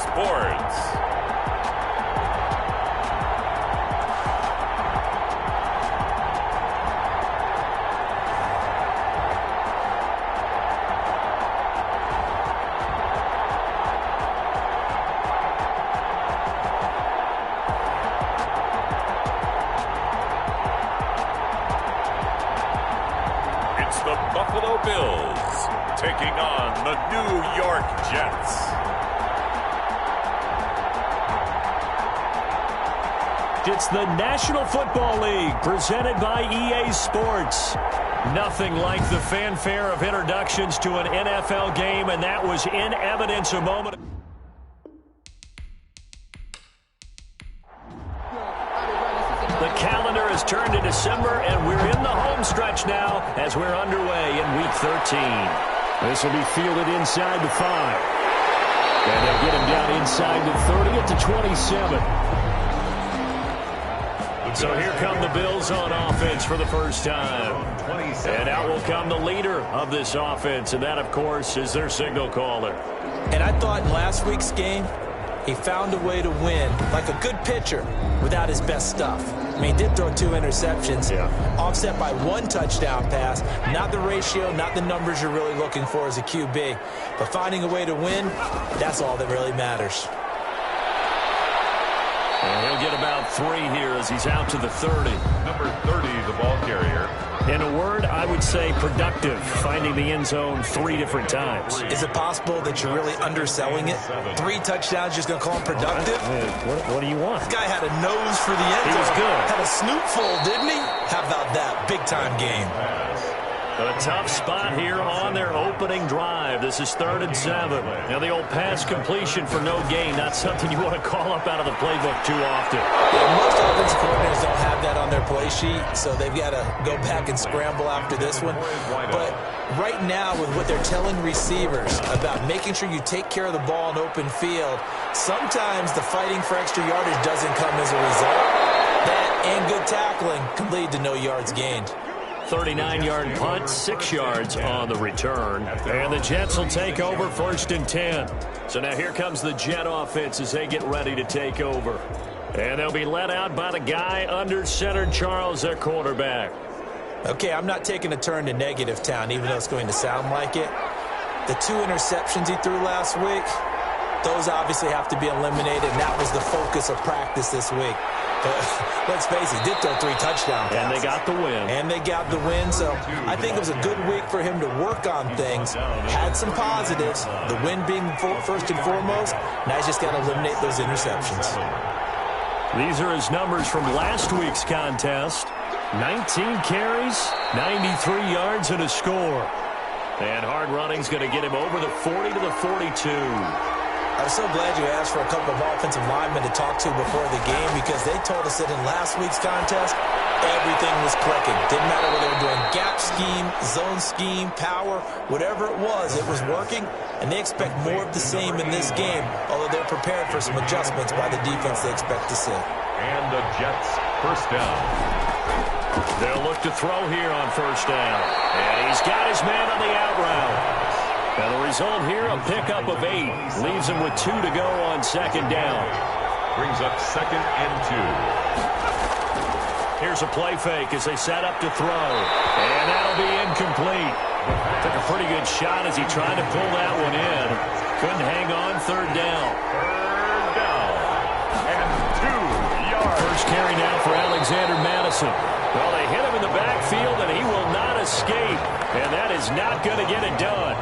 Sports. The Buffalo Bills taking on the New York Jets. It's the National Football League presented by EA Sports. Nothing like the fanfare of introductions to an NFL game, and that was in evidence a moment ago. The calendar has turned to December, and we're in the home stretch now as we're underway in Week 13. This will be fielded inside the 5. And they'll get him down inside the 30 at the 27. So here come the Bills on offense for the first time. And out will come the leader of this offense, and that, of course, is their signal caller. And I thought in last week's game, he found a way to win, like a good pitcher, without his best stuff. I mean, he did throw 2 interceptions, offset by 1 touchdown pass. Not the ratio, not the numbers you're really looking for as a QB. But finding a way to win, that's all that really matters. And he'll get about 3 here as he's out to the 30. Number 30, the ball carrier. In a word, I would say productive, finding the end zone 3 different times. Is it possible that you're really underselling it? 3 touchdowns, just going to call him productive? What do you want? This guy had a nose for the end zone. He was good. Had a snootful, didn't he? How about that? Big-time game. A tough spot here on their opening drive. This is 3rd and 7. Now, the old pass completion for no gain, not something you want to call up out of the playbook too often. Yeah, most offensive coordinators don't have that on their play sheet, so they've got to go back and scramble after this one. But right now, with what they're telling receivers about making sure you take care of the ball in open field, sometimes the fighting for extra yardage doesn't come as a result. That and good tackling can lead to no yards gained. 39-yard punt, 6 yards on the return. And the Jets will take over 1st and 10. So now here comes the Jet offense as they get ready to take over. And they'll be led out by the guy under center, Charles, their quarterback. Okay, I'm not taking a turn to negative town, even though it's going to sound like it. The 2 interceptions he threw last week, those obviously have to be eliminated, and that was the focus of practice this week. But let's face it, he did throw 3 touchdown passes. And they got the win. And they got the win, so I think it was a good week for him to work on things. Had some positives, the win being first and foremost. Now he's just got to eliminate those interceptions. These are his numbers from last week's contest. 19 carries, 93 yards, and a score. And hard running's going to get him over the 40 to the 42. I'm so glad you asked for a couple of offensive linemen to talk to before the game, because they told us that in last week's contest, everything was clicking. Didn't matter whether they were doing gap scheme, zone scheme, power, whatever it was working, and they expect more of the same in this game, although they're prepared for some adjustments by the defense they expect to see. And the Jets, 1st down. They'll look to throw here on 1st down. And he's got his man on the out route. And the result here, a pickup of 8. Leaves him with 2 to go on 2nd down. Brings up 2nd and 2. Here's a play fake as they set up to throw. And that'll be incomplete. Took a pretty good shot as he tried to pull that one in. Couldn't hang on. 3rd down. 3rd down. And 2 yards. First carry now for Alexander Madison. Well, they hit him in the backfield, and he will not escape. And that is not going to get it done.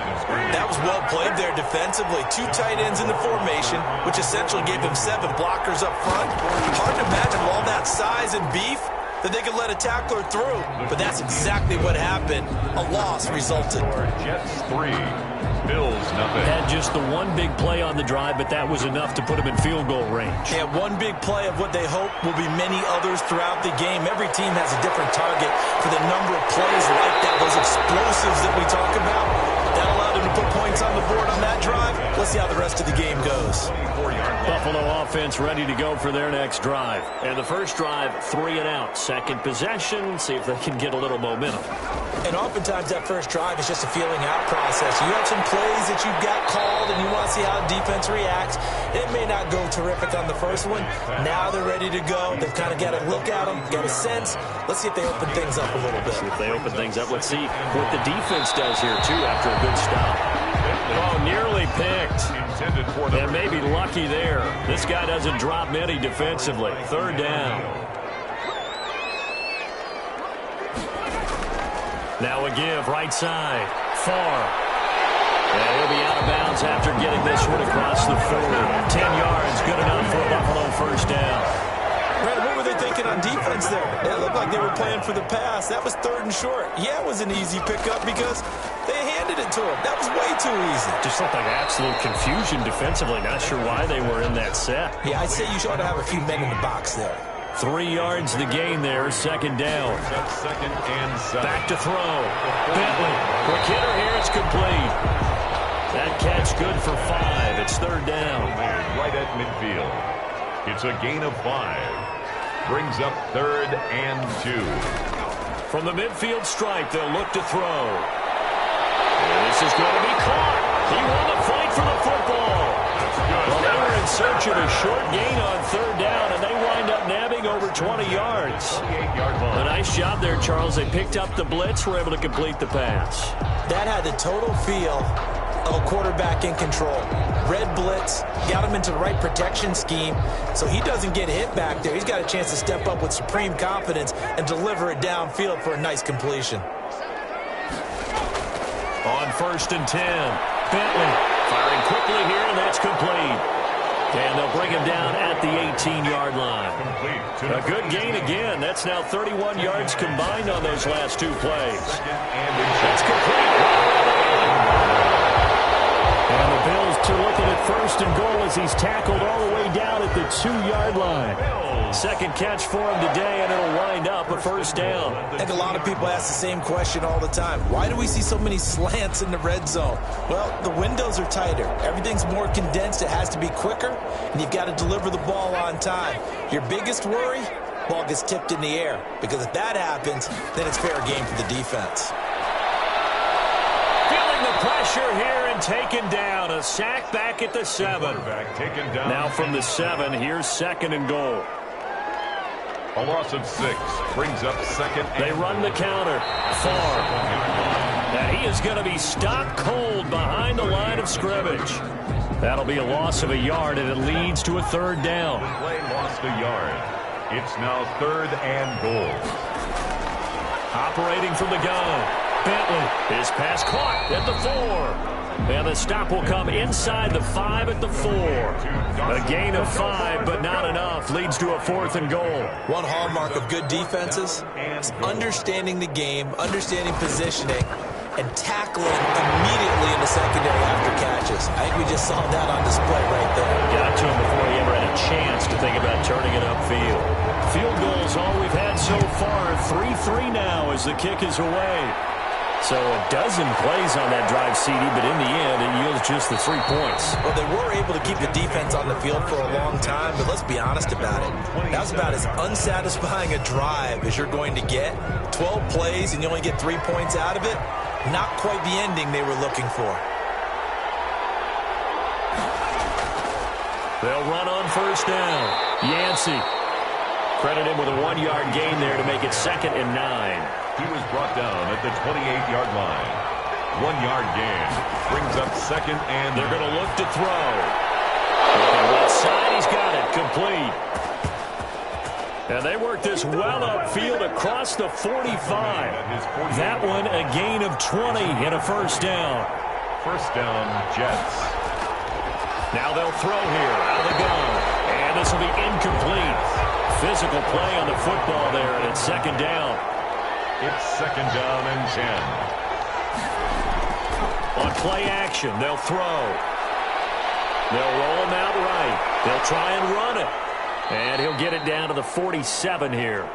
That was well played there defensively. 2 tight ends in the formation, which essentially gave him 7 blockers up front. Hard to imagine with all that size and beef that they could let a tackler through. But that's exactly what happened. A loss resulted. Jets 3, Bills nothing. Had just the one big play on the drive, but that was enough to put him in field goal range. Yeah, one big play of what they hope will be many others throughout the game. Every team has a different target for the number of plays like that, those explosives that we talk about. That allowed him to put points points on the board on that drive. Let's see how the rest of the game goes. Buffalo offense ready to go for their next drive. And the first drive, 3 and out. Second possession, see if they can get a little momentum. And oftentimes that first drive is just a feeling out process. You have some plays that you've got called and you want to see how the defense reacts. It may not go terrific on the first one. Now they're ready to go. They've kind of got a look at them, got a sense. Let's see if they open things up a little bit. See if they open things up. Let's see what the defense does here, too, after a good stop. Oh, nearly picked. And maybe lucky there. This guy doesn't drop many defensively. Third down. Now a give, right side. Far. And he'll be out of bounds after getting this one across the 40. 10 yards, good enough for a Buffalo first down. Brandon, what were they thinking on defense there? It looked like they were playing for the pass. That was 3rd and short. Yeah, it was an easy pickup because they handed it to him. That was way too easy. Just looked like absolute confusion defensively. Not sure why they were in that set. Yeah, I'd say you ought to have a few men in the box there. 3 yards the gain there, second down. Second and 7. Back to throw. Bentley. Quick hitter here, it's complete. That catch good for 5. It's third down. Right at midfield. It's a gain of 5. Brings up 3rd and 2. From the midfield stripe, they'll look to throw. This is going to be caught. He won the fight for the football. Well, they were in search of a short gain on third down, and they wind up nabbing over 20 yards. A nice job there, Charles. They picked up the blitz, were able to complete the pass. That had the total feel of a quarterback in control. Red blitz, got him into the right protection scheme, so he doesn't get hit back there. He's got a chance to step up with supreme confidence and deliver it downfield for a nice completion. On 1st and 10, Bentley firing quickly here, and that's complete. And they'll bring him down at the 18-yard line. A good gain again. That's now 31 yards combined on those last 2 plays. That's complete. And the Bills are looking at 1st and goal as he's tackled all the way down at the 2-yard line. Second catch for him today, and it'll wind up a first down. I think a lot of people ask the same question all the time. Why do we see so many slants in the red zone? Well, the windows are tighter. Everything's more condensed. It has to be quicker, and you've got to deliver the ball on time. Your biggest worry? Ball gets tipped in the air, because if that happens, then it's fair game for the defense. Feeling the pressure here and taken down. A sack back at the 7. Now from the 7, here's 2nd and goal. A loss of 6 brings up 2nd and They run the counter. Far. Now he is going to be stopped cold behind the line of scrimmage. That'll be a loss of a yard, and it leads to a 3rd down. Play lost a yard. It's now 3rd and goal. Operating from the gun. Bentley. His pass caught at the 4. And the stop will come inside the 5 at the 4. A gain of 5, but not enough. Leads to a 4th and goal. One hallmark of good defenses is understanding the game, understanding positioning, and tackling immediately in the secondary after catches. I think we just saw that on display right there. Got to him before he ever had a chance to think about turning it upfield. Field goals all we've had so far. 3-3 now as the kick is away. So a dozen plays on that drive, CD, but in the end, it yields just the 3 points. Well, they were able to keep the defense on the field for a long time, but let's be honest about it. That was about as unsatisfying a drive as you're going to get. 12 plays and you only get 3 points out of it. Not quite the ending they were looking for. They'll run on 1st down. Yancey. Credit him with a 1-yard gain there to make it 2nd and 9. He was brought down at the 28-yard line. 1-yard gain brings up 2nd and they're going to look to throw. Looking left side, he's got it. Complete. And they work this well upfield across the 45. That one a gain of 20 and a 1st down. 1st down, Jets. Now they'll throw here out of the gun. And this will be incomplete. Physical play on the football there, and it's 2nd down. It's 2nd down and 10. On play action, they'll throw. They'll roll him out right. They'll try and run it. And he'll get it down to the 47 here.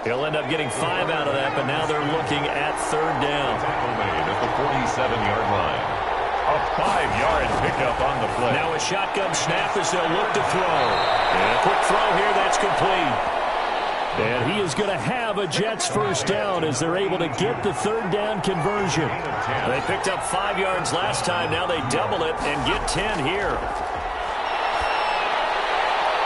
He'll end up getting 5 out of that, but now they're looking at 3rd down. Tackle made at the 47-yard line. A 5-yard pickup on the play. Now a shotgun snap as they'll look to throw. And a quick throw here, that's complete. And he is going to have a Jets first down as they're able to get the third down conversion. They picked up 5 yards last time. Now they double it and get 10 here.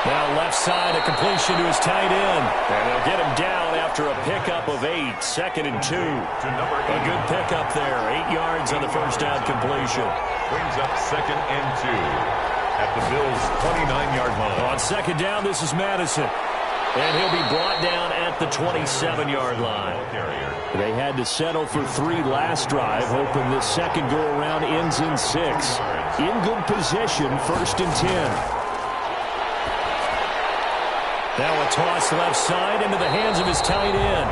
Now left side, a completion to his tight end. And they'll get him down after a pickup of 8. 2nd and 2. A good pickup there. 8 yards on the first down completion. Brings up 2nd and 2 at the Bills' 29-yard line. On 2nd down, this is Madison. And he'll be brought down at the 27-yard line. They had to settle for 3 last drive, hoping this second go-around ends in 6. In good position, 1st and 10. Now a toss left side into the hands of his tight end.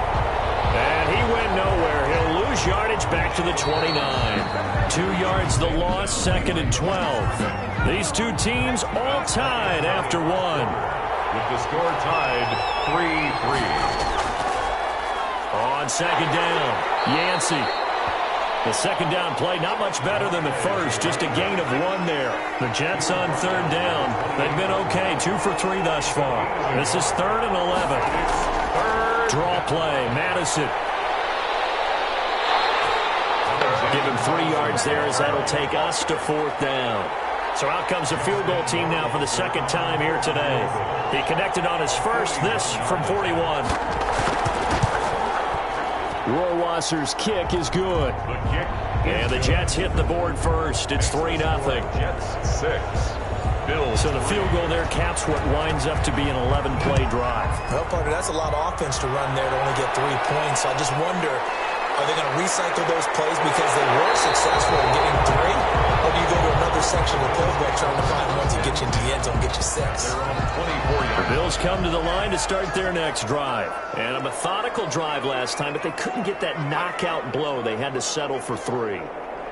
And he went nowhere. He'll lose yardage back to the 29. 2 yards the loss, 2nd and 12. These two teams all tied after 1. With the score tied 3-3. On 2nd down, Yancey. The 2nd down play, not much better than the first, just a gain of 1 there. The Jets on 3rd down. They've been okay, 2 for 3 thus far. This is 3rd and 11. Draw play, Madison. Give him 3 yards there as that'll take us to 4th down. So out comes a field goal team now for the 2nd time here today. He connected on his first, this from 41. Rohrwasser's kick is good. And the Jets hit the board first. It's 3-0. Jets 6. Bills. So the field goal there caps what winds up to be an 11-play drive. Well, partner, that's a lot of offense to run there to only get 3 points. So I just wonder, are they going to recycle those plays because they were successful in getting 3? Or do you go to another section of the playbook trying to find ones that get you into the end zone, get you 6? The Bills come to the line to start their next drive. And a methodical drive last time, but they couldn't get that knockout blow. They had to settle for 3.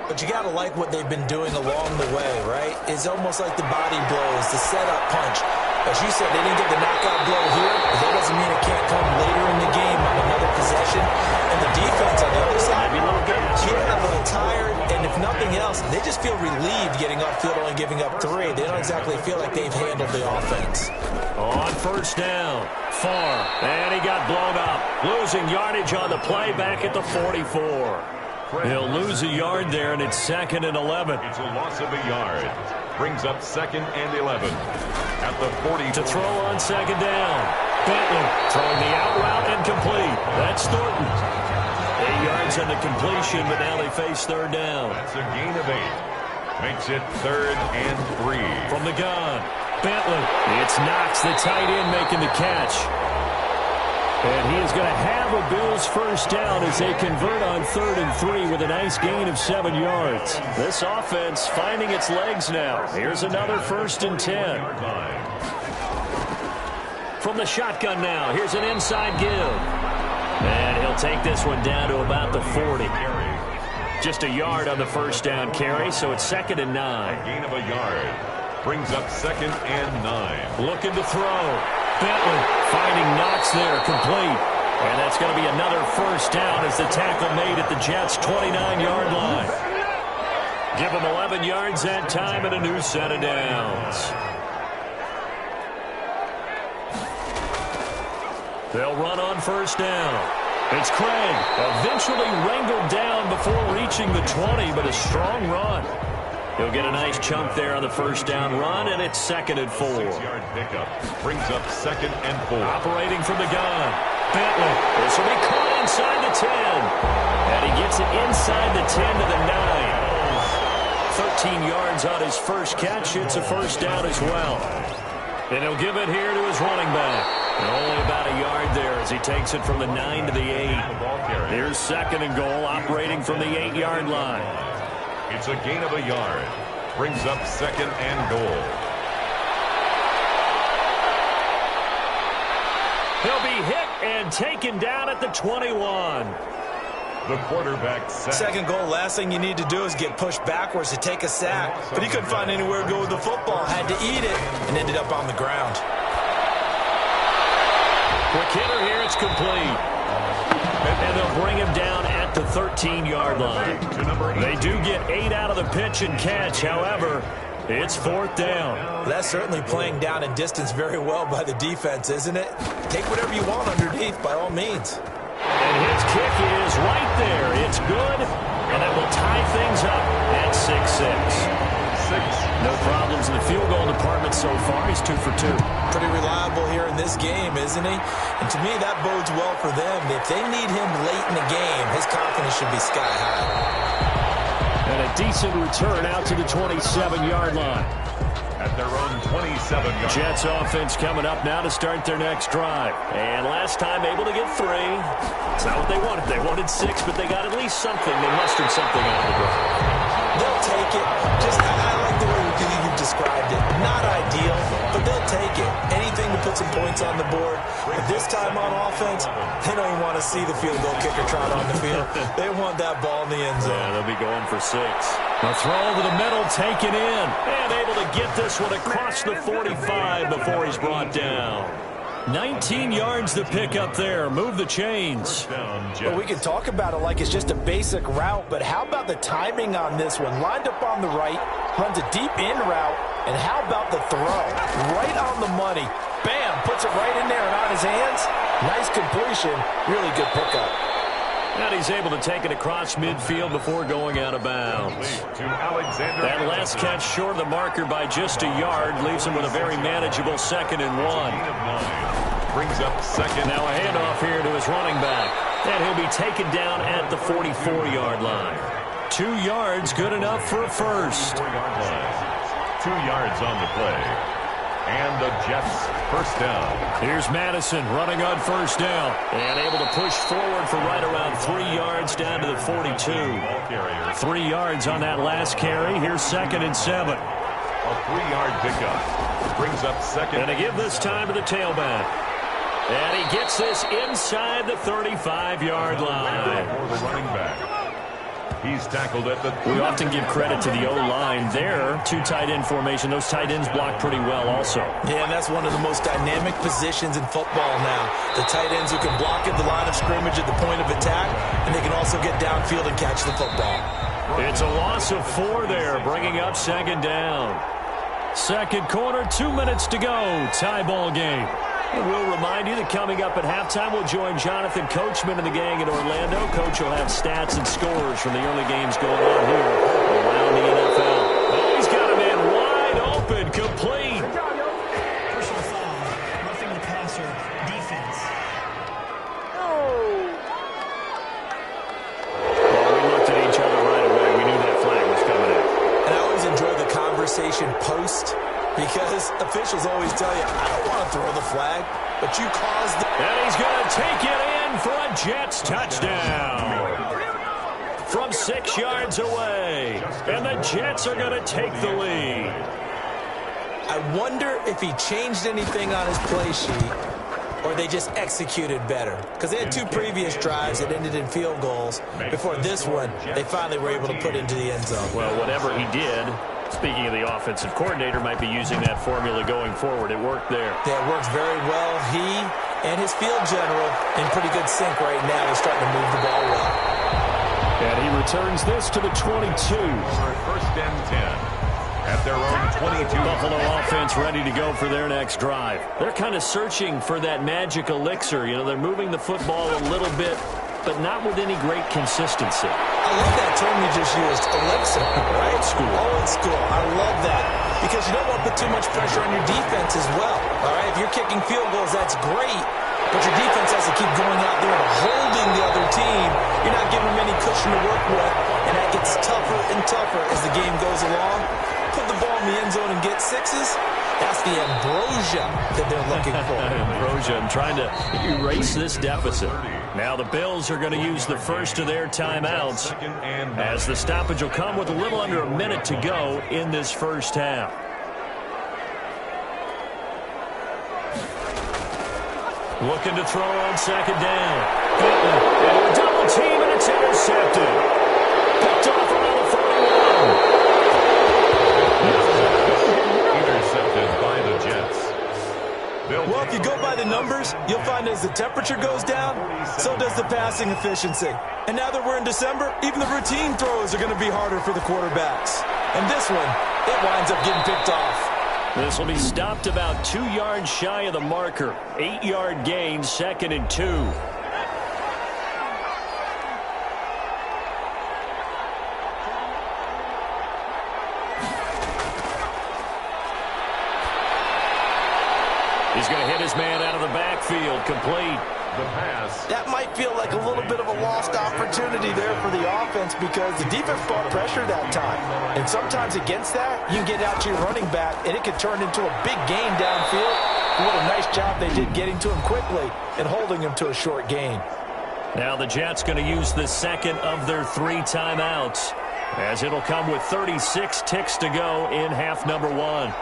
But you got to like what they've been doing along the way, right? It's almost like the body blows, the setup punch. As you said, they didn't get the knockout blow here, but that doesn't mean it can't come later in the game on another possession. And the defense on the other side, maybe a little gas, a little tired, and if nothing else, they just feel relieved getting upfield, only giving up 3. They don't exactly feel like they've handled the offense. On 1st down, far, and he got blown up. Losing yardage on the play back at the 44. He'll lose a yard there, and it's 2nd and 11. It's a loss of a yard. Brings up 2nd and 11 at the 40. To throw on 2nd down. Bentley throwing the out route and complete. That's Thornton. 8 yards on the completion, but now they face 3rd down. That's a gain of 8. Makes it 3rd and 3. From the gun, Bentley. It's Knox, the tight end, making the catch. And he is going to have a Bills first down as they convert on 3rd and 3 with a nice gain of 7 yards. This offense finding its legs now. Here's another 1st and 10. From the shotgun now, here's an inside give. And he'll take this one down to about the 40. Just a yard on the first down carry, so it's 2nd and 9. Gain of a yard. Brings up 2nd and 9. Looking to throw. Bentley finding Knox there, complete. And that's going to be another first down as the tackle made at the Jets' 29-yard line. Give them 11 yards that time and a new set of downs. They'll run on 1st down. It's Craig, eventually wrangled down before reaching the 20, but a strong run. He'll get a nice chunk there on the first down run, and it's 2nd and 4. 6-yard pickup brings up 2nd and 4. Operating from the gun. Bentley. This will be caught inside the 10. And he gets it inside the 10 to the 9. 13 yards on his first catch. It's a first down as well. And he'll give it here to his running back. And only about a yard there as he takes it from the 9 to the 8. Here's 2nd and goal, operating from the 8-yard line. It's a gain of a yard. Brings up 2nd and goal. He'll be hit and taken down at the 21. The quarterback sack. 2nd goal, last thing you need to do is get pushed backwards to take a sack. But he couldn't find anywhere to go with the football. Had to eat it and ended up on the ground. Quick hitter here, it's complete. And they'll bring him down at the 13-yard line. They do get 8 out of the pitch and catch. However, it's 4th down. That's certainly playing down and distance very well by the defense, isn't it? Take whatever you want underneath, by all means. And his kick is right there. It's good, and it will tie things up at 6-6. No problems in the field goal department so far. He's 2 for 2. Pretty reliable here in this game, isn't he? And to me, that bodes well for them. If they need him late in the game, his confidence should be sky high. And a decent return out to the 27-yard line. At their own 27-yard. Jets offense coming up now to start their next drive. And last time able to get 3. It's not what they wanted. They wanted 6, but they got at least something. They mustered something out of the drive. They'll take it. I like the way you described it. Not ideal, but they'll take it. Anything to put some points on the board. But this time on offense, they don't even want to see the field goal kicker trot on the field. They want that ball in the end zone. Yeah, they'll be going for 6. A throw over the middle, taken in. And able to get this one across the 45 before he's brought down. 19 yards to pick up there. Move the chains. Well, we can talk about it like it's just a basic route, but how about the timing on this one? Lined up on the right, runs a deep in route, and how about the throw? Right on the money. Bam, puts it right in there and on his hands. Nice completion. Really good pickup. And he's able to take it across midfield before going out of bounds. That last catch short of the marker by just a yard leaves him with a very manageable 2nd and 1. Brings up 2nd. Now a handoff here to his running back. And he'll be taken down at the 44-yard line. 2 yards, good enough for a first. 2 yards on the play. And the Jets first down. Here's Madison running on first down. And able to push forward for right around 3 yards down to the 42. 3 yards on that last carry. Here's 2nd and 7. A 3-yard pickup. Brings up 2nd. And to give this time to the tailback. And he gets this inside the 35-yard line. For the running back. He's tackled at the... We often give credit to the O-line there. 2 tight end formation. Those tight ends block pretty well also. Yeah, and that's one of the most dynamic positions in football now. The tight ends who can block at the line of scrimmage at the point of attack, and they can also get downfield and catch the football. It's a loss of 4 there, bringing up 2nd down. 2nd quarter, 2 minutes to go. Tie ball game. We'll remind you that coming up at halftime, we'll join Jonathan Coachman and the gang in Orlando. Coach will have stats and scores from the early games going on here around the NFL. Oh, he's got a man wide open, complete. Personal foul, roughing the passer, defense. Well, we looked at each other right away. We knew that flag was coming in. And I always enjoy the conversation post, because officials always tell you, I don't want to throw the flag, but you caused the... And he's going to take it in for a Jets touchdown. From 6 yards away. And the Jets are going to take the lead. I wonder if he changed anything on his play sheet, or they just executed better. Because they had 2 previous drives that ended in field goals. Before this one, they finally were able to put into the end zone. Well, whatever he did... Speaking of the offensive coordinator, might be using that formula going forward. It worked there. Yeah, it works very well. He and his field general in pretty good sync right now. They're starting to move the ball well. And he returns this to the 22. First and 10. At their own 22. Buffalo offense ready to go for their next drive. They're kind of searching for that magic elixir. You know, they're moving the football a little bit, but not with any great consistency. I love that term you just used, elixir, right? Old school. Old school. I love that. Because you don't want to put too much pressure on your defense as well. All right, if you're kicking field goals, that's great. But your defense has to keep going out there and holding the other team. You're not giving them any cushion to work with. And that gets tougher and tougher as the game goes along. Put the ball in the end zone and get 6s. That's the ambrosia that they're looking for. Ambrosia, I'm trying to erase this deficit. Now the Bills are going to use the first of their timeouts as the stoppage will come with a little under a minute to go in this first half. Looking to throw on 2nd down. And a double team, and it's intercepted. Picked off around the 41. Intercepted by the Jets. Well, if you go by the numbers, numbers, you'll find as the temperature goes down, so does the passing efficiency. And now that we're in December, even the routine throws are going to be harder for the quarterbacks. And this one, it winds up getting picked off. This will be stopped about 2 yards shy of the marker. 8-yard gain, 2nd and 2. He's going to hit his man out of the backfield, complete. The pass. That might feel like a little bit of a lost opportunity there for the offense because the defense brought pressure that time. And sometimes against that, you can get out to your running back, and it could turn into a big gain downfield. What a nice job they did getting to him quickly and holding him to a short gain. Now the Jets going to use the second of their 3 timeouts, as it'll come with 36 ticks to go in half number 1.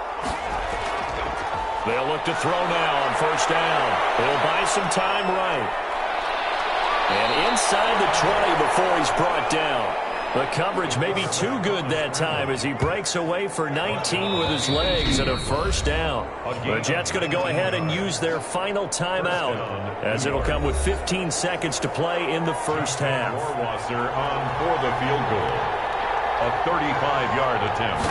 They'll look to throw now on first down. They'll buy some time right. And inside the 20 before he's brought down. The coverage may be too good that time as he breaks away for 19 with his legs and a first down. The Jets going to go ahead and use their final timeout, as it'll come with 15 seconds to play in the first half. Wasser on for the field goal. A 35-yard attempt.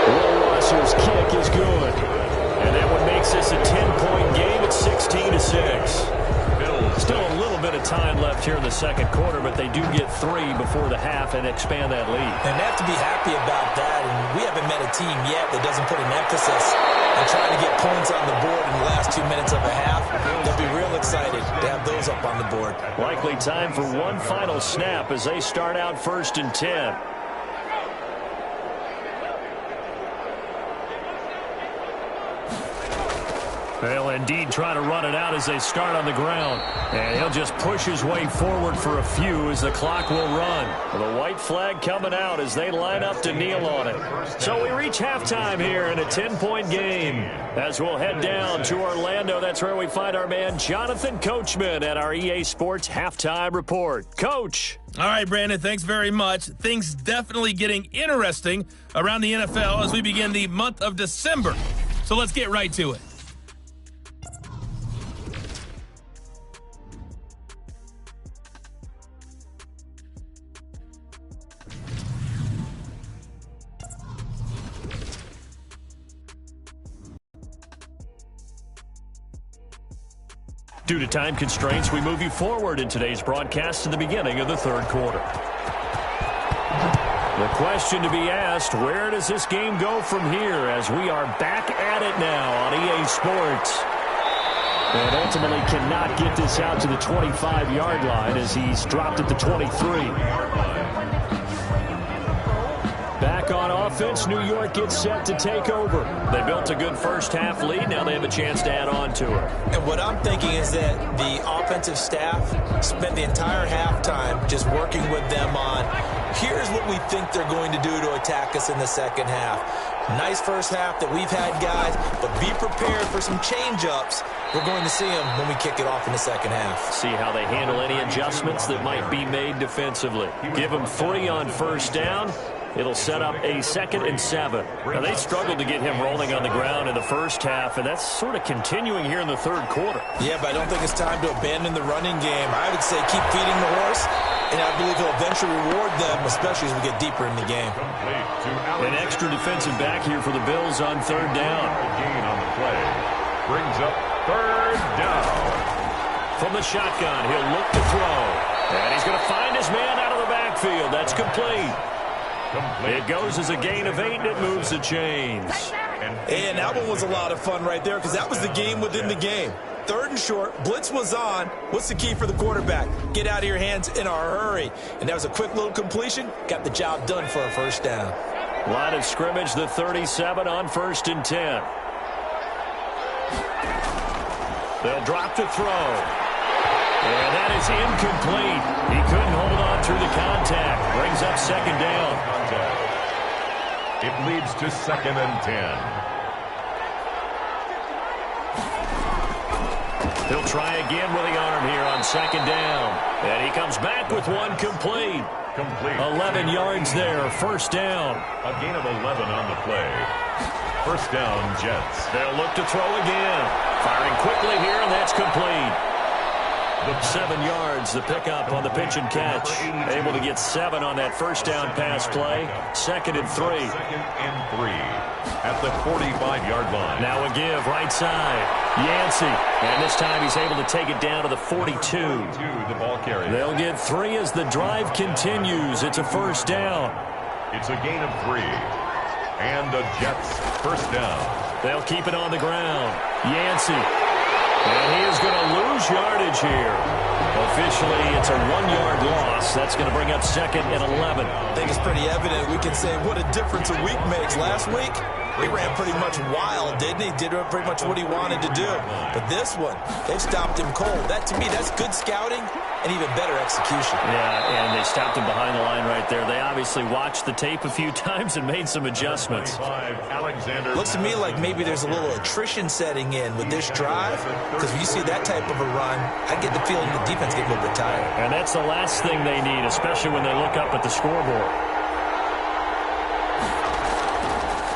Wasser's kick is good. And that one makes this a 10-point game at 16-6. Still a little bit of time left here in the second quarter, but they do get 3 before the half and expand that lead. And they have to be happy about that. And we haven't met a team yet that doesn't put an emphasis on trying to get points on the board in the last 2 minutes of a half. They'll be real excited to have those up on the board. Likely time for one final snap as they start out 1st and 10. They'll indeed try to run it out as they start on the ground. And he'll just push his way forward for a few as the clock will run. The white flag coming out as they line up to kneel on it. So we reach halftime here in a 10-point game. As we'll head down to Orlando, that's where we find our man Jonathan Coachman at our EA Sports Halftime Report. Coach. All right, Brandon, thanks very much. Things definitely getting interesting around the NFL as we begin the month of December. So let's get right to it. Due to time constraints, we move you forward in today's broadcast to the beginning of the third quarter. The question to be asked, where does this game go from here as we are back at it now on EA Sports? And ultimately cannot get this out to the 25-yard line as he's dropped at the 23. Back on offense, New York gets set to take over. They built a good first half lead. Now they have a chance to add on to it. And what I'm thinking is that the offensive staff spent the entire halftime just working with them on, here's what we think they're going to do to attack us in the second half. Nice first half that we've had, guys, but be prepared for some change-ups. We're going to see them when we kick it off in the second half. See how they handle any adjustments that might be made defensively. Give them 3 on first down. It'll set up a 2nd and 7. Now, they struggled to get him rolling on the ground in the first half, and that's sort of continuing here in the third quarter. Yeah, but I don't think it's time to abandon the running game. I would say keep feeding the horse, and I believe he'll eventually reward them, especially as we get deeper in the game. An extra defensive back here for the Bills on third down. Gain on the play. Brings up third down. From the shotgun, he'll look to throw. And he's going to find his man out of the backfield. That's complete. It goes as a gain of 8, and it moves the chains. And that one was a lot of fun right there because that was the game within the game. 3rd and short, blitz was on. What's the key for the quarterback? Get out of your hands in a hurry. And that was a quick little completion. Got the job done for a first down. Line of scrimmage, the 37 on 1st and 10. They'll drop to throw. And that is incomplete. He couldn't hold on through the contact. Brings up 2nd down. It leads to 2nd and 10. He'll try again with the arm here on 2nd down. And he comes back with one complete. 11 yards there, first down. A gain of 11 on the play. First down, Jets. They'll look to throw again. Firing quickly here, and that's complete. 7 yards, the pickup on the pitch and catch. Able to get 7 on that first down pass play. 2nd and 3. 2nd and 3 at the 45-yard line. Now a give, right side. Yancey. And this time he's able to take it down to the 42. The ball carrier. They'll get 3 as the drive continues. It's a first down. It's a gain of 3. And the Jets first down. They'll keep it on the ground. Yancey. And he is going to lose yardage here. Officially, it's a 1-yard loss. That's going to bring up 2nd and 11. I think it's pretty evident. We can say what a difference a week makes. Last week, he ran pretty much wild, didn't he? Did pretty much what he wanted to do. But this one, they've stopped him cold. That, to me, that's good scouting and even better execution. Yeah, and they stopped him behind the line right there. They obviously watched the tape a few times and made some adjustments. Looks to me like maybe there's a little attrition setting in with this drive, because when you see that type of a run, I get the feeling the defense get a little bit tired. And that's the last thing they need, especially when they look up at the scoreboard.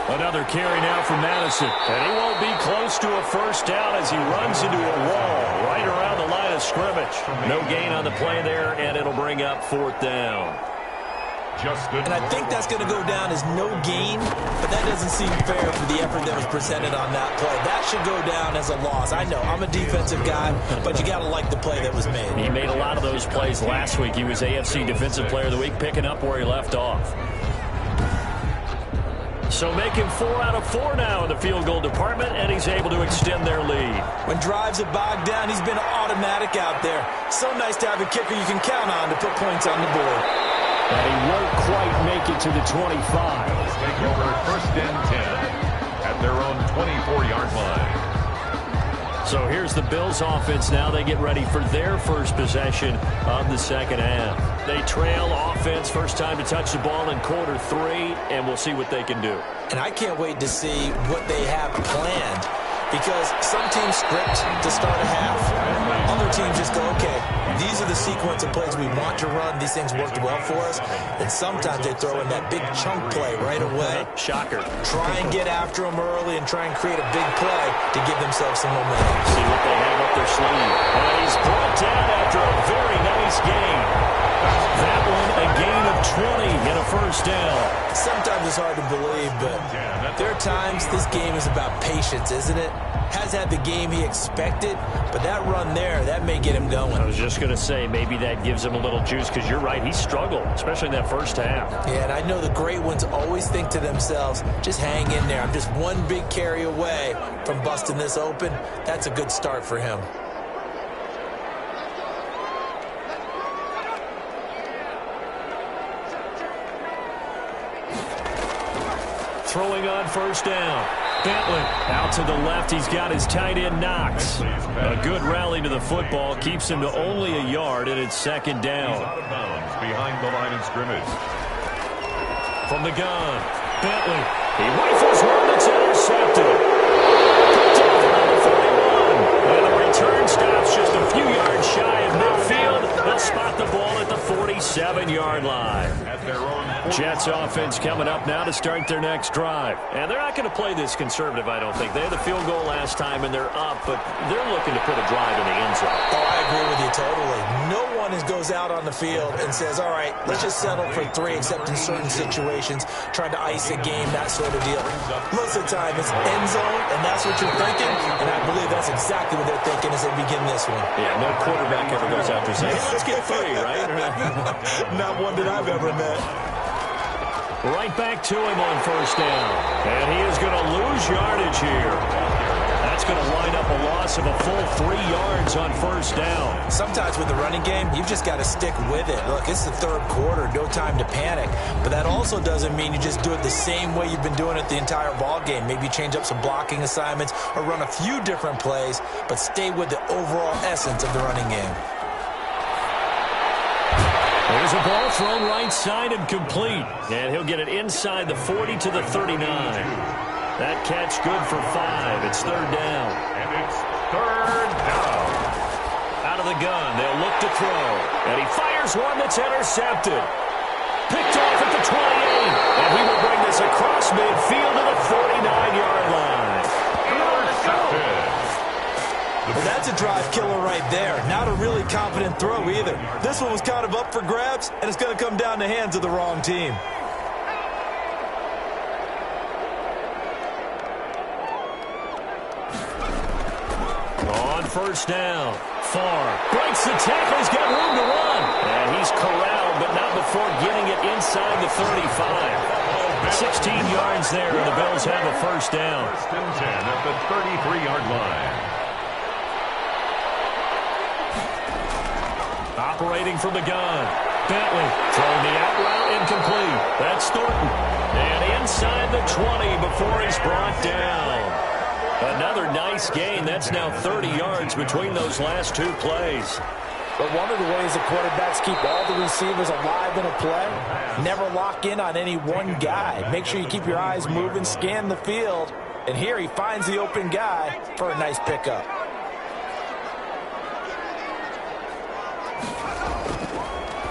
Another carry now for Madison. And he won't be close to a first down as he runs into a wall right around the line of scrimmage. No gain on the play there, and it'll bring up 4th down. And I think that's going to go down as no gain, but that doesn't seem fair for the effort that was presented on that play. That should go down as a loss. I know, I'm a defensive guy, but you got to like the play that was made. He made a lot of those plays last week. He was AFC Defensive Player of the Week, picking up where he left off. So making 4 out of 4 now in the field goal department, and he's able to extend their lead. When drives are bogged down, he's been automatic out there. So nice to have a kicker you can count on to put points on the board. And he won't quite make it to the 25. Let's take over 1st and 10 at their own 24-yard line. So here's the Bills offense now. They get ready for their first possession of the second half. They trail offense, first time to touch the ball in quarter 3, and we'll see what they can do. And I can't wait to see what they have planned, because some teams script to start a half. Other teams just go, okay, these are the sequence of plays we want to run. These things worked well for us. And sometimes they throw in that big chunk play right away. Shocker. Try and get after them early and try and create a big play to give themselves some momentum. See what they have up their sleeve. And he's brought down after a very nice gain. That one, a gain of 20 and a first down. Sometimes it's hard to believe, but there are times this game is about patience, isn't it? Has had the game he expected, but that run there, that may get him going. I was just going to say, maybe that gives him a little juice, because you're right, he struggled, especially in that first half. Yeah, and I know the great ones always think to themselves, just hang in there. I'm just one big carry away from busting this open. That's a good start for him. Throwing on first down. Bentley out to the left. He's got his tight end Knox. A good rally to the football. Keeps him to only a yard, and it's 2nd down. Out of bounds behind the line of scrimmage. From the gun, Bentley. He rifles one that's intercepted. Picked off around the 41. And the return stops just a few yards shy of midfield. They'll spot the ball at the 47-yard line. At their own Jets offense coming up now to start their next drive. And they're not going to play this conservative, I don't think. They had the field goal last time, and they're up, but they're looking to put a drive in the end zone. Oh, I agree with you totally. No one goes out on the field and says, all right, let's just settle for 3, except in certain situations, trying to ice a game, that sort of deal. Most of the time, it's end zone, and that's what you're thinking, and I believe that's exactly what they're thinking as they begin this one. Yeah, no quarterback ever goes out there saying, hey, let's get 3, right? Not one that I've ever met. Right back to him on first down. And he is going to lose yardage here. That's going to wind up a loss of a full 3 yards on first down. Sometimes with the running game, you've just got to stick with it. Look, it's the 3rd quarter, no time to panic. But that also doesn't mean you just do it the same way you've been doing it the entire ball game. Maybe change up some blocking assignments or run a few different plays, but stay with the overall essence of the running game. There's a ball thrown right side and complete. And he'll get it inside the 40 to the 39. That catch good for 5. It's 3rd down. And it's 3rd down. Out of the gun, they'll look to throw. And he fires one that's intercepted. Picked off at the 28. And he will bring this across midfield to the 49. a drive killer right there. Not a really confident throw either. This one was kind of up for grabs, and it's going to come down the hands of the wrong team. On first down, Farr breaks the tackle. He's got room to run. And he's corralled, but not before getting it inside the 35. 16 yards there, and the Bills have a first down. First and 10 at the 33-yard line. Operating from the gun. Bentley throwing the out route incomplete. That's Thornton. And inside the 20 before he's brought down. Another nice gain. That's now 30 yards between those last two plays. But one of the ways the quarterbacks keep all the receivers alive in a play, never lock in on any one guy. Make sure you keep your eyes moving, scan the field. And here he finds the open guy for a nice pickup.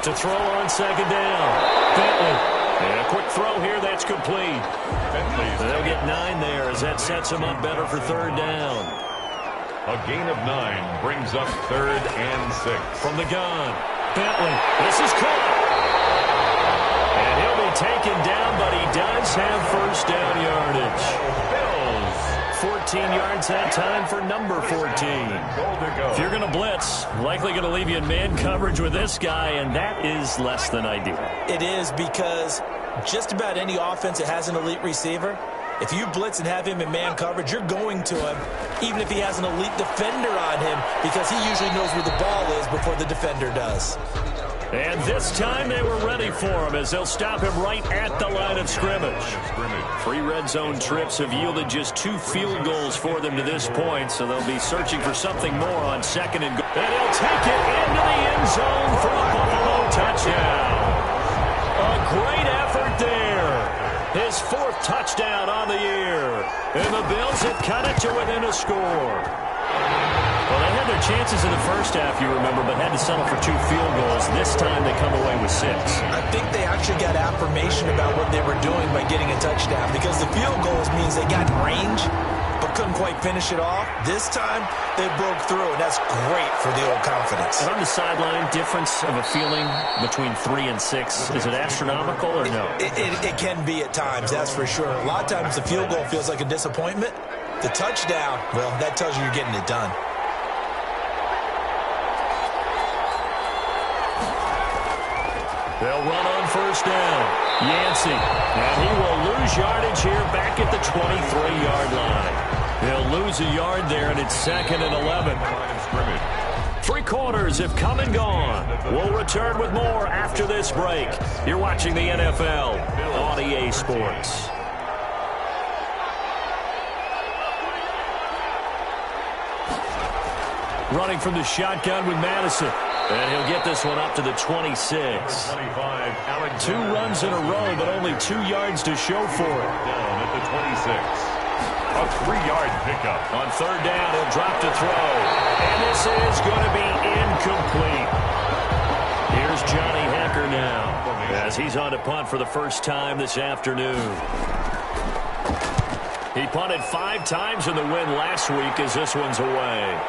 To throw on second down. Bentley. And a quick throw here, that's complete. They'll get 9 there as that sets them up better for third down. A gain of 9 brings up 3rd and 6. From the gun, Bentley. This is caught. And he'll be taken down, but he does have first down yardage. Bills. 14 yards that time for number 14. If you're going to blitz, likely going to leave you in man coverage with this guy, and that is less than ideal. It is, because just about any offense that has an elite receiver, if you blitz and have him in man coverage, you're going to him, even if he has an elite defender on him, because he usually knows where the ball is before the defender does. And this time they were ready for him as they'll stop him right at the line of scrimmage. 3 red zone trips have yielded just 2 field goals for them to this point, so they'll be searching for something more on second and goal. And he'll take it into the end zone for a Buffalo touchdown. A great effort there. His 4th touchdown on the year. And the Bills have cut it to within a score. Well, they had their chances in the first half, you remember, but had to settle for 2 field goals. This time they come away with 6. I think they actually got affirmation about what they were doing by getting a touchdown, because the field goals means they got range but couldn't quite finish it off. This time they broke through, and that's great for the old confidence. And on the sideline, difference of a feeling between 3 and 6, is it astronomical or no? It can be at times, that's for sure. A lot of times the field goal feels like a disappointment. The touchdown, well, that tells you you're getting it done. They'll run on first down. Yancey. And he will lose yardage here back at the 23-yard line. He'll lose a yard there, and it's 2nd and 11. 3 quarters have come and gone. We'll return with more after this break. You're watching the NFL on EA Sports. Running from the shotgun with Madison. And he'll get this one up to the 26. 2 runs in a row, but only 2 yards to show for it. Down at the 26. A 3-yard pickup. On third down, he'll drop to throw. And this is going to be incomplete. Here's Johnny Hecker now, as he's on to punt for the first time this afternoon. He punted 5 times in the win last week, as this one's away.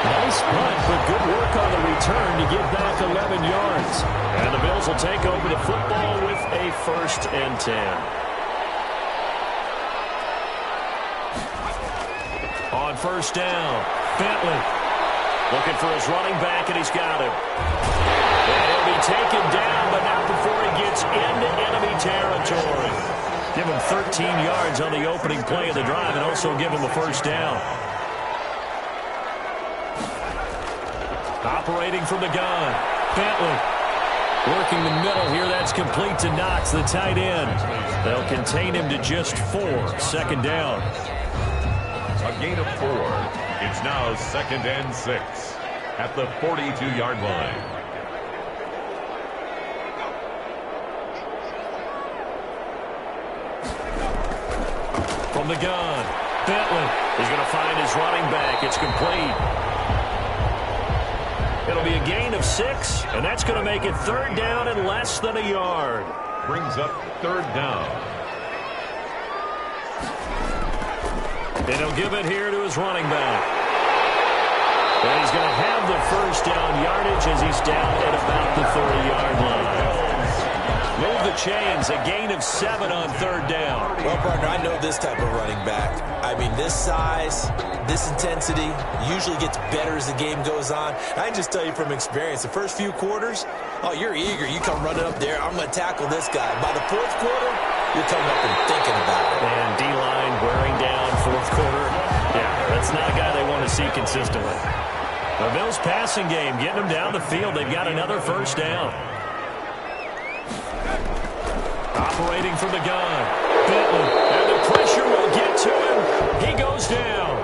Nice punt, but good work on the return to get back 11 yards. And the Bills will take over the football with a 1st and 10. On first down, Bentley looking for his running back, and he's got him. And he'll be taken down, but not before he gets into enemy territory. Give him 13 yards on the opening play of the drive, and also give him a first down. Operating from the gun, Bentley working the middle here. That's complete to Knox, the tight end. They'll contain him to just 4. 2nd down. A gain of 4. It's now 2nd and 6 at the 42-yard line. From the gun, Bentley is going to find his running back. It's complete. It'll be a gain of 6, and that's going to make it 3rd down and less than a yard. Brings up 3rd down. And he'll give it here to his running back. And he's going to have the first down yardage as he's down at about the 30-yard line. Move the chains, a gain of 7 on third down. Well, partner, I know this type of running back. I mean, this size, this intensity usually gets better as the game goes on. I can just tell you from experience, the first few quarters, oh, you're eager. You come running up there, I'm going to tackle this guy. By the fourth quarter, you're coming up and thinking about it. And D-line wearing down fourth quarter. Yeah, that's not a guy they want to see consistently. The Bills passing game, getting them down the field. They've got another first down. Operating from the gun. Bentley, and the pressure will get to him. He goes down.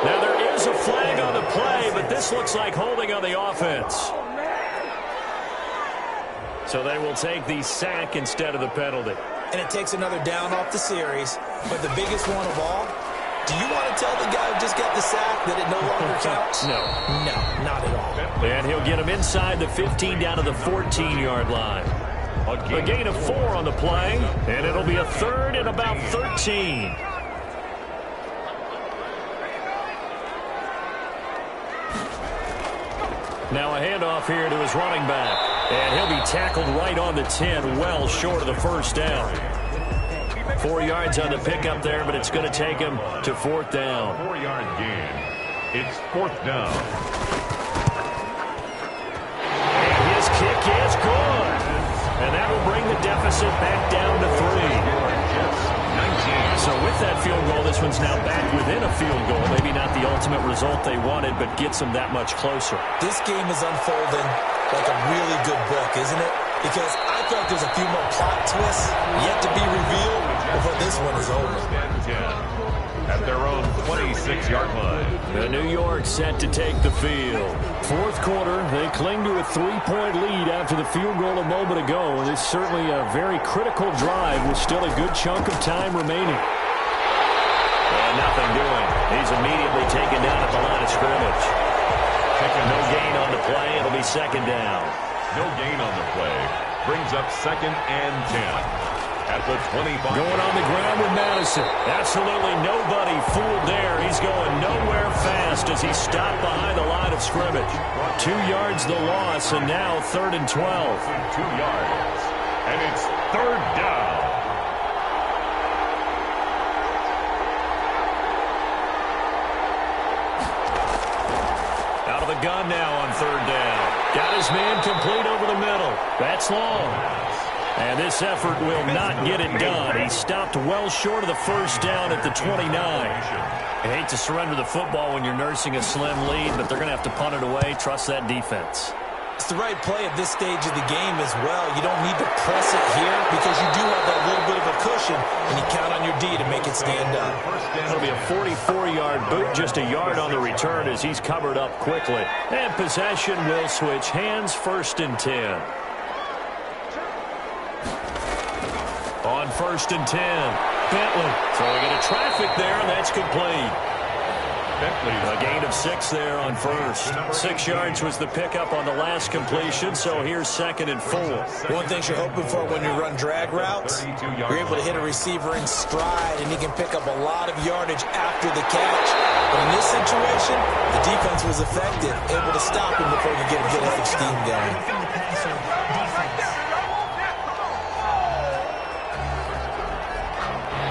Now there is a flag on the play, but this looks like holding on the offense. So they will take the sack instead of the penalty. And it takes another down off the series. But the biggest one of all, do you want to tell the guy who just got the sack that it no longer counts? No. No, not at all. And he'll get him inside the 15 down to the 14-yard line. A gain of 4 on the play, and it'll be a third and about 13. Now a handoff here to his running back. And he'll be tackled right on the 10, well short of the first down. 4 yards on the pickup there, but it's going to take him to fourth down. 4-yard gain. It's fourth down. And his kick is good. And that will bring the deficit back down to 3. So with that field goal, this one's now back within a field goal. Maybe not the ultimate result they wanted, but gets them that much closer. This game is unfolding like a really good book, isn't it? Because I feel like there's a few more plot twists yet to be revealed before this one is over. At their own 26-yard line. The New York set to take the field. Fourth quarter, they cling to a 3-point lead after the field goal a moment ago. And it's certainly a very critical drive with still a good chunk of time remaining. And nothing doing. He's immediately taken down at the line of scrimmage. No gain on the play. It'll be second down. No gain on the play. Brings up 2nd and 10. At the 25. Going on the ground with Madison. Absolutely nobody fooled there. He's going nowhere fast as he's stopped behind the line of scrimmage. 2 yards the loss, and now 3rd and 12. 2 yards. And it's third down. Out of the gun now on third down. Got his man complete over the middle. That's long. And this effort will not get it done. He stopped well short of the first down at the 29. I hate to surrender the football when you're nursing a slim lead, but they're going to have to punt it away. Trust that defense. It's the right play at this stage of the game as well. You don't need to press it here because you do have that little bit of a cushion, and you count on your D to make it stand up. That'll be a 44-yard boot, just a yard on the return as he's covered up quickly. And possession will switch hands, 1st and 10. On 1st and 10, Bentley throwing into traffic there, and that's complete. A gain of 6 there on first. 6 yards was the pickup on the last completion, so here's 2nd and 4. One thing you're hoping for when you run drag routes, you're able to hit a receiver in stride, and he can pick up a lot of yardage after the catch. But in this situation, the defense was effective, able to stop him before you get a good head of steam going.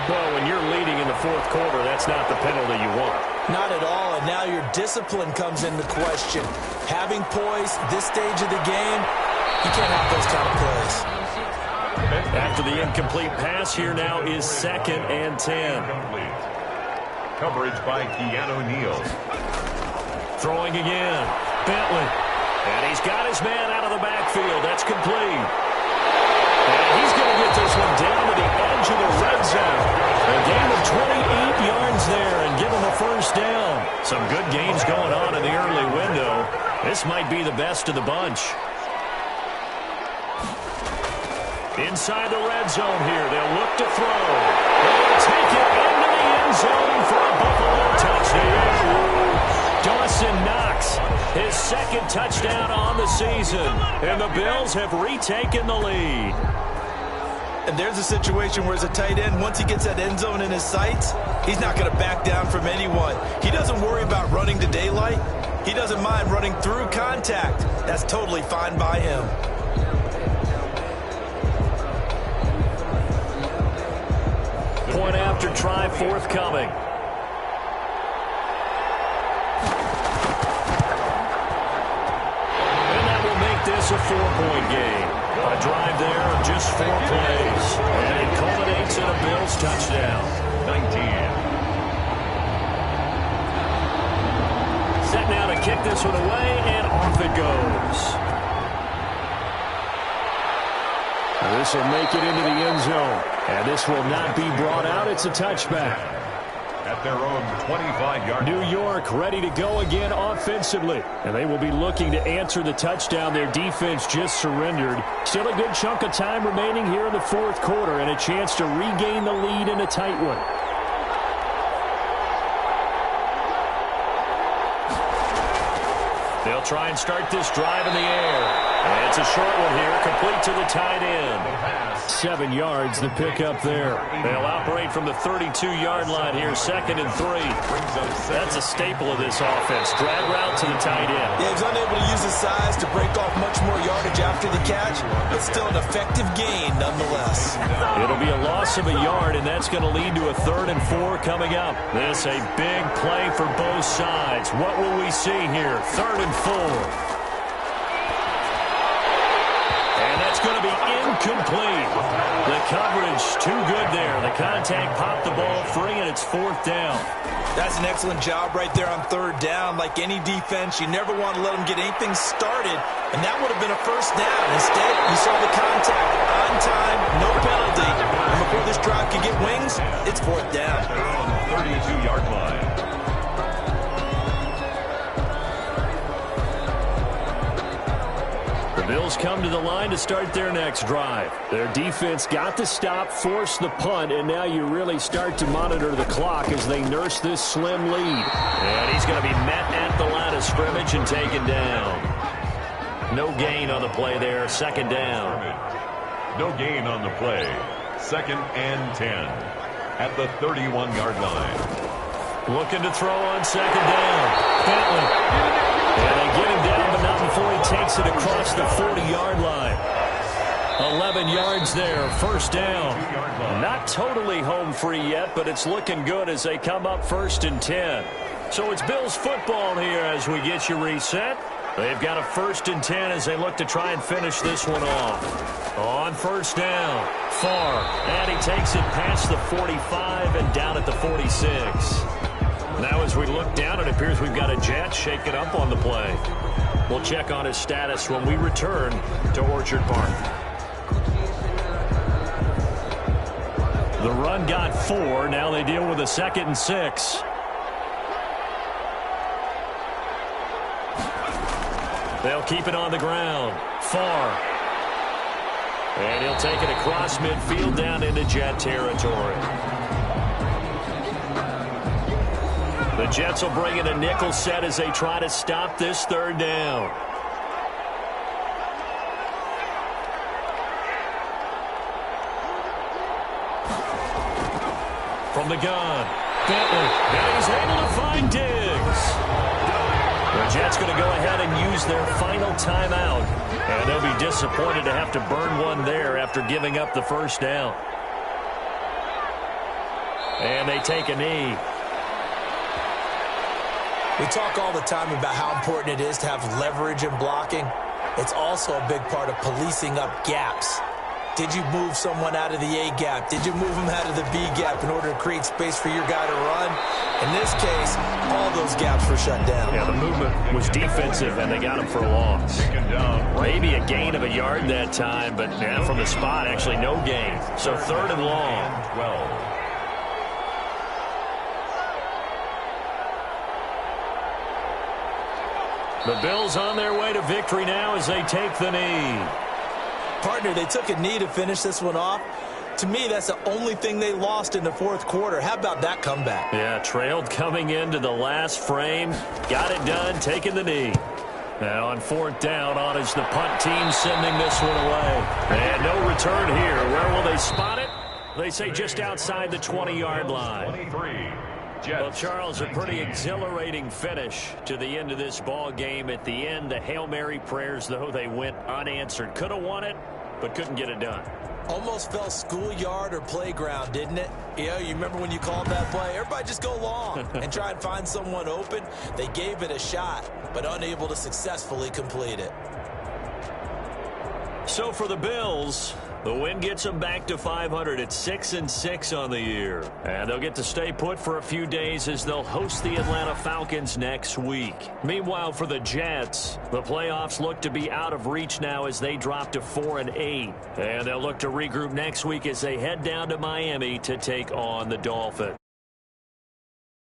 Well, when you're leading in the fourth quarter, that's not the penalty you want. Not at all, and now your discipline comes into question. Having poise this stage of the game, you can't have those kind of plays. After the incomplete pass, here now is 2nd and 10. Coverage by Keanu Neal. Throwing again. Bentley. And he's got his man out of the backfield. That's complete. And he's going to get this one down to the edge of the red zone. A gain of 28 yards there and give him a first down. Some good gains going on in the early window. This might be the best of the bunch. Inside the red zone here. They'll look to throw. They'll take it into the end zone for a Buffalo touchdown. Dawson Knox, his 2nd touchdown on the season. And the Bills have retaken the lead. And there's a situation where as a tight end, once he gets that end zone in his sights, he's not going to back down from anyone. He doesn't worry about running to daylight. He doesn't mind running through contact. That's totally fine by him. Point after try forthcoming. And that will make this a 4-point game. A drive there of just 4 plays. And it culminates in a Bills touchdown. 19. Set now to kick this one away, and off it goes. This will make it into the end zone. And this will not be brought out. It's a touchback. At their own 25-yard. New York ready to go again offensively. And they will be looking to answer the touchdown. Their defense just surrendered. Still a good chunk of time remaining here in the fourth quarter and a chance to regain the lead in a tight one. They'll try and start this drive in the air. And it's a short one here, complete to the tight end. 7 yards, the pickup there. They'll operate from the 32-yard line here, 2nd and 3. That's a staple of this offense. Drag route to the tight end. Yeah, he's unable to use his size to break off much more yardage after the catch, but still an effective gain nonetheless. It'll be a loss of a yard, and that's going to lead to a 3rd and 4 coming up. This a big play for both sides. What will we see here? 3rd and 4. It's going to be incomplete. The coverage too good there. The contact popped the ball free, and it's 4th down. That's an excellent job right there on 3rd down. Like any defense, you never want to let them get anything started, and that would have been a 1st down. Instead, you saw the contact on time, no penalty. And before this drive could get wings, it's 4th down. They're on the 32-yard line. Bills come to the line to start their next drive. Their defense got the stop, forced the punt, and now you really start to monitor the clock as they nurse this slim lead. And he's going to be met at the line of scrimmage and taken down. No gain on the play there, 2nd down. No gain on the play, 2nd and 10 at the 31-yard line. Looking to throw on 2nd down. Bentley. And they get him down, but not before he takes it across the 40-yard line. 11 yards there, 1st down. Not totally home free yet, but it's looking good as they come up 1st and 10. So it's Bills football here as we get you reset. They've got a 1st and 10 as they look to try and finish this one off. On 1st down, far, and he takes it past the 45 and down at the 46. Now as we look down, it appears we've got a Jet shaking up on the play. We'll check on his status when we return to Orchard Park. The run got 4. Now they deal with a 2nd and 6. They'll keep it on the ground. Far. And he'll take it across midfield down into Jet territory. The Jets will bring in a nickel set as they try to stop this 3rd down. From the gun, Bentley, and he's able to find Diggs. The Jets going to go ahead and use their final timeout, and they'll be disappointed to have to burn one there after giving up the 1st down. And they take a knee. We talk all the time about how important it is to have leverage in blocking. It's also a big part of policing up gaps. Did you move someone out of the A gap? Did you move them out of the B gap in order to create space for your guy to run? In this case, all those gaps were shut down. Yeah, the movement was defensive, and they got him for a loss. Maybe a gain of a yard that time, but now from the spot, actually no gain. So 3rd and long. 12. The Bills on their way to victory now as they take the knee. Partner, they took a knee to finish this one off. To me, that's the only thing they lost in the 4th quarter. How about that comeback? Yeah, trailed coming into the last frame. Got it done, taking the knee. Now on 4th down, on is the punt team sending this one away. And no return here. Where will they they spot it. They say just outside the 20-yard line. 23. Well, Charles, a pretty exhilarating finish to the end of this ball game. At the end, the Hail Mary prayers, though, they went unanswered. Could have won it, but couldn't get it done. Almost felt schoolyard or playground, didn't it? Yeah, you remember when you called that play? Everybody just go long and try and find someone open. They gave it a shot, but unable to successfully complete it. So for the Bills, the win gets them back to 500 at 6-6 on the year. And they'll get to stay put for a few days as they'll host the Atlanta Falcons next week. Meanwhile, for the Jets, the playoffs look to be out of reach now as they drop to 4-8. And they'll look to regroup next week as they head down to Miami to take on the Dolphins.